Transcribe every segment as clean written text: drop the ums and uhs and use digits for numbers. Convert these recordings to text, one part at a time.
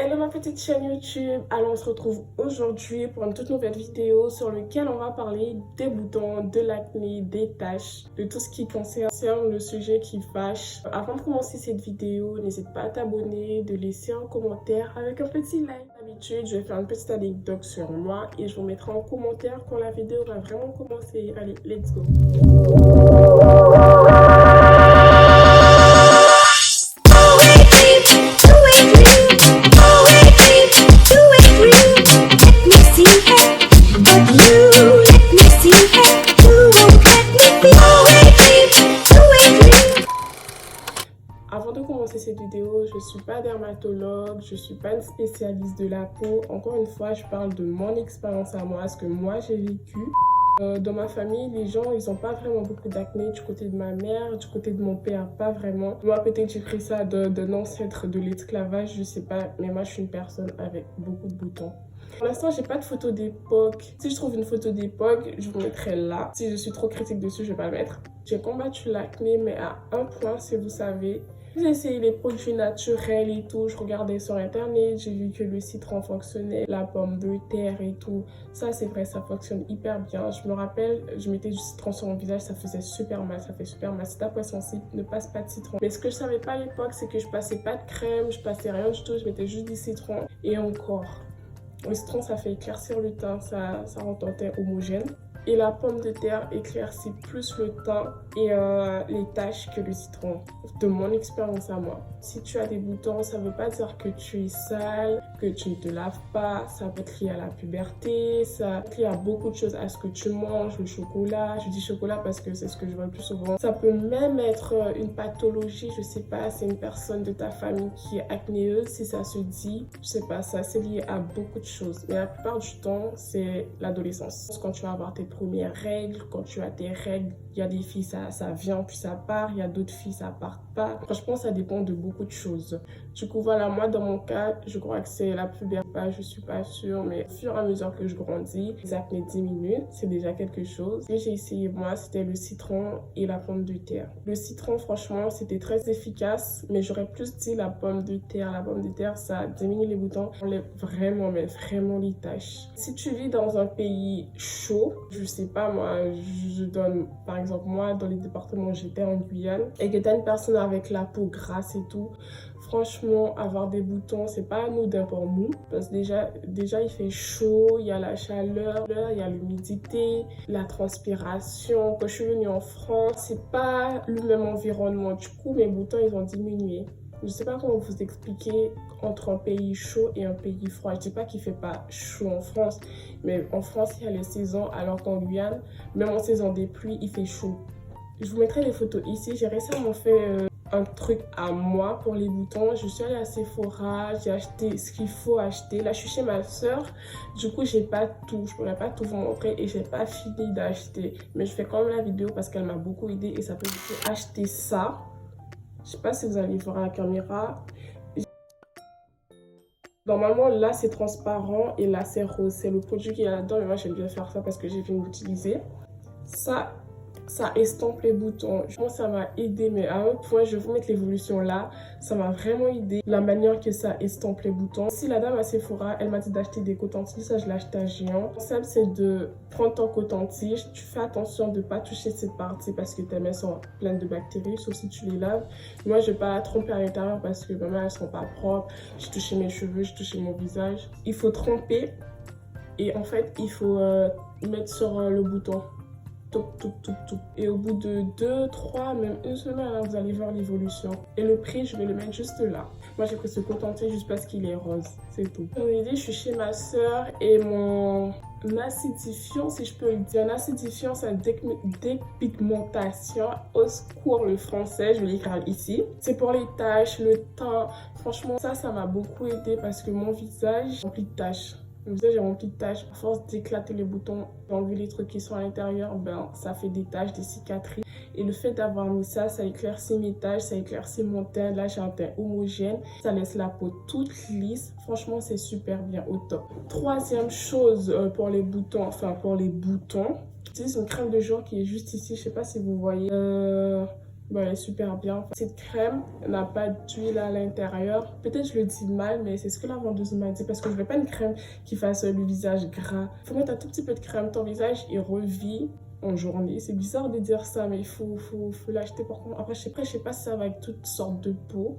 Hello ma petite chaîne YouTube, alors on se retrouve aujourd'hui pour une toute nouvelle vidéo sur laquelle on va parler des boutons, de l'acné, des taches, de tout ce qui concerne le sujet qui fâche. Avant de commencer cette vidéo, n'hésite pas à t'abonner, de laisser un commentaire avec un petit like. D'habitude, je vais faire une petite anecdote sur moi et je vous mettrai en commentaire quand la vidéo va vraiment commencer. Allez, let's go! Avant de commencer cette vidéo, je ne suis pas dermatologue, je ne suis pas une spécialiste de la peau. Encore une fois, je parle de mon expérience à moi, ce que moi j'ai vécu. Dans ma famille, les gens, ils n'ont pas vraiment beaucoup d'acné du côté de ma mère, du côté de mon père, pas vraiment. Moi, peut-être j'ai pris ça d'un ancêtre de l'esclavage, je sais pas, mais moi, je suis une personne avec beaucoup de boutons. Pour l'instant, j'ai pas de photo d'époque. Si je trouve une photo d'époque, je vous mettrai là. Si je suis trop critique dessus, je vais pas le mettre. J'ai combattu l'acné, mais à un point, si vous savez. J'ai essayé les produits naturels et tout, je regardais sur internet, j'ai vu que le citron fonctionnait, la pomme de terre et tout. Ça c'est vrai, ça fonctionne hyper bien. Je me rappelle, je mettais du citron sur mon visage, ça faisait super mal, ça fait super mal. Si ta peau sensible, ne passe pas de citron. Mais ce que je savais pas à l'époque, c'est que je passais pas de crème, je passais rien du tout, je mettais juste du citron. Et encore, le citron ça fait éclaircir le teint, ça rend ton teint homogène. Et la pomme de terre éclaircit plus le teint et les taches que le citron, de mon expérience à moi. Si tu as des boutons, ça ne veut pas dire que tu es sale, que tu ne te laves pas, ça peut être lié à la puberté, ça peut être lié à beaucoup de choses, à ce que tu manges, le chocolat. Je dis chocolat parce que c'est ce que je vois le plus souvent. Ça peut même être une pathologie, je sais pas, c'est une personne de ta famille qui est acnéeuse, si ça se dit, je sais pas, ça c'est lié à beaucoup de choses. Mais la plupart du temps, c'est l'adolescence. Quand tu vas avoir tes premières règles, quand tu as tes règles, il y a des filles, ça vient puis ça part, il y a d'autres filles, ça part pas. Franchement, ça dépend de beaucoup de choses. Du coup, voilà, moi, dans mon cas, je crois que c'est la puberté, je suis pas sûre, mais au fur et à mesure que je grandis, les acnés diminuent, c'est déjà quelque chose. Ce que j'ai essayé, moi, c'était le citron et la pomme de terre. Le citron, franchement, c'était très efficace, mais j'aurais plus dit la pomme de terre. La pomme de terre, ça diminue les boutons, on enlève vraiment, mais vraiment les taches. Si tu vis dans un pays chaud, je sais pas, moi, je donne, par exemple, moi, dans les départements où j'étais en Guyane, et que t'as une personne avec la peau grasse et tout, franchement, avoir des boutons, c'est pas anodin pour nous. Parce que déjà, il fait chaud, il y a la chaleur, il y a l'humidité, la transpiration. Quand je suis venue en France, c'est pas le même environnement. Du coup, mes boutons, ils ont diminué. Je sais pas comment vous expliquer entre un pays chaud et un pays froid. Je dis pas qu'il fait pas chaud en France, mais en France, il y a les saisons, alors qu'en Guyane, même en saison des pluies, il fait chaud. Je vous mettrai les photos ici. J'ai récemment fait un truc à moi pour les boutons. Je suis allée à Sephora, j'ai acheté ce qu'il faut acheter. Là, je suis chez ma soeur. Du coup, j'ai pas tout. Je pourrais pas tout vous montrer et j'ai pas fini d'acheter. Mais je fais quand même la vidéo parce qu'elle m'a beaucoup aidé et ça peut vous faire acheter ça. Je sais pas si vous allez voir à la caméra. Normalement, là, c'est transparent et là, c'est rose. C'est le produit qu'il y a là-dedans. Mais moi, j'aime bien faire ça parce que j'ai fini d'utiliser. Ça estompe les boutons. Je pense que ça m'a aidé, mais à un point, je vais vous mettre l'évolution là. Ça m'a vraiment aidé, la manière que ça estompe les boutons. Si la dame à Sephora, elle m'a dit d'acheter des cotons-tiges, ça je l'ai acheté à Géant. Le concept, c'est de prendre ton coton-tige. Tu fais attention de ne pas toucher cette partie parce que tes mains sont pleines de bactéries, sauf si tu les laves. Moi, je ne vais pas tremper à l'intérieur parce que mes mains, elles ne sont pas propres. J'ai touché mes cheveux, j'ai touché mon visage. Il faut tremper et en fait, il faut mettre sur le bouton. Tout. Et au bout de 2, 3, même une semaine, là, vous allez voir l'évolution. Et le prix, je vais le mettre juste là. Moi, j'ai pris ce coton-tige juste parce qu'il est rose. C'est tout. Comme je dit, je suis chez ma soeur et mon acidifiant, si je peux le dire. Un acidifiant, c'est une dépigmentation. Au secours, le français, je vais l'écrire ici. C'est pour les taches, le teint. Franchement, ça m'a beaucoup aidé parce que mon visage est rempli de taches. Le visage est rempli de taches. À force d'éclater les boutons, d'enlever les trucs qui sont à l'intérieur, ben, ça fait des taches, des cicatrices. Et le fait d'avoir mis ça, ça éclaircit mes taches, ça éclaircit mon teint. Là, j'ai un teint homogène. Ça laisse la peau toute lisse. Franchement, c'est super bien au top. Troisième chose pour les boutons, j'utilise une crème de jour qui est juste ici. Je sais pas si vous voyez. elle est super bien. Cette crème n'a pas d'huile à l'intérieur. Peut-être je le dis mal, mais c'est ce que la vendeuse m'a dit parce que je veux pas une crème qui fasse le visage gras. Il faut mettre un tout petit peu de crème. Ton visage, il revit en journée. C'est bizarre de dire ça, mais il faut l'acheter pour... Après, je sais pas si ça va avec toutes sortes de peau.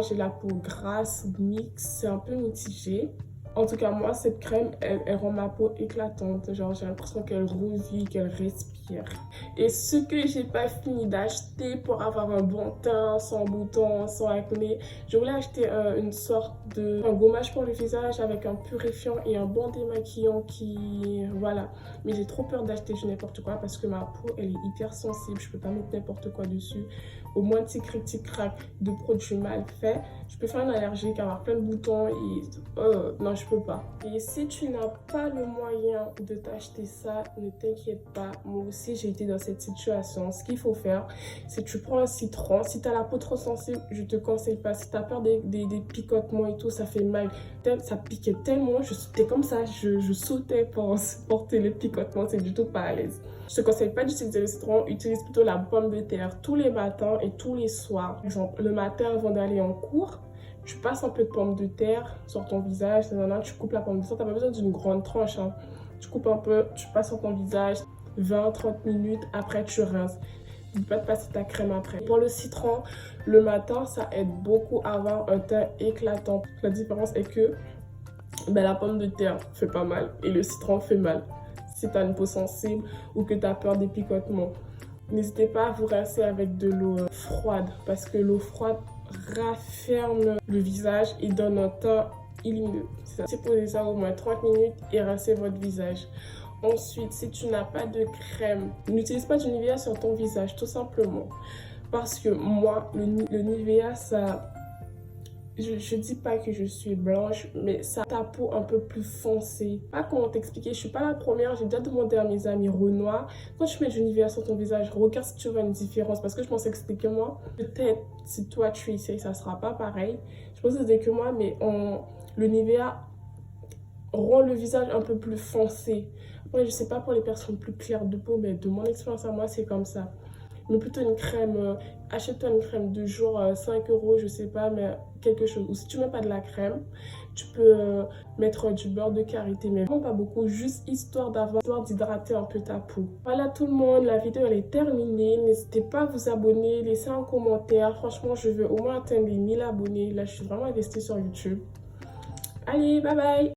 J'ai la peau grasse, mixte, c'est un peu mitigé. En tout cas, moi, cette crème, elle rend ma peau éclatante. Genre, j'ai l'impression qu'elle revit, qu'elle respire. Et ce que j'ai pas fini d'acheter pour avoir un bon teint, sans boutons, sans acné, je voulais acheter une sorte de un gommage pour le visage avec un purifiant et un bon démaquillant qui... Voilà. Mais j'ai trop peur d'acheter du n'importe quoi parce que ma peau, elle est hyper sensible. Je peux pas mettre n'importe quoi dessus. Au moins, petit crack de produits mal faits, je peux faire une allergique, avoir plein de boutons et... non, je peux pas. Et si tu n'as pas le moyen de t'acheter ça, ne t'inquiète pas. Moi aussi, j'ai été dans cette situation. Ce qu'il faut faire, c'est que tu prends un citron. Si tu as la peau trop sensible, je te conseille pas. Si tu as peur des picotements et tout, ça fait mal. Ça piquait tellement, j'étais comme ça, je sautais pour supporter les picotements. C'est du tout pas à l'aise. Je te conseille pas d'utiliser le citron, utilise plutôt la pomme de terre tous les matins et tous les soirs. Par exemple, le matin avant d'aller en cours, tu passes un peu de pomme de terre sur ton visage, tu coupes la pomme de terre, tu n'as pas besoin d'une grande tranche. Hein. Tu coupes un peu, tu passes sur ton visage 20-30 minutes, après tu rinces. N'oublie pas de passer ta crème après. Pour le citron, le matin, ça aide beaucoup à avoir un teint éclatant. La différence est que la pomme de terre fait pas mal et le citron fait mal. Si tu as une peau sensible ou que tu as peur des picotements. N'hésitez pas à vous rincer avec de l'eau froide parce que l'eau froide rafferme le visage et donne un teint illumineux. C'est poser ça au moins 30 minutes et rincer votre visage. Ensuite, si tu n'as pas de crème, n'utilise pas du Nivea sur ton visage tout simplement. Parce que moi, le Nivea, ça... Je dis pas que je suis blanche, mais ça a ta peau un peu plus foncée. Pas comment t'expliquer, je suis pas la première, j'ai déjà demandé à mes amis Renoir. Quand tu mets du Nivea sur ton visage, regarde si tu vois une différence. Parce que je pensais que c'était que moi. Peut-être si toi tu essayes, ça sera pas pareil. Je pense que c'était que moi, mais le Nivea rend le visage un peu plus foncé. Après, je sais pas pour les personnes plus claires de peau, mais de mon expérience à moi, c'est comme ça. Mais plutôt une crème, achète-toi une crème de jour, 5 €, je sais pas, mais quelque chose. Ou si tu mets pas de la crème, tu peux mettre du beurre de karité, mais vraiment pas beaucoup, juste histoire d'hydrater un peu ta peau. Voilà tout le monde, la vidéo elle est terminée. N'hésitez pas à vous abonner, laissez un commentaire. Franchement, je veux au moins atteindre les 1000 abonnés. Là, je suis vraiment investie sur YouTube. Allez, bye bye!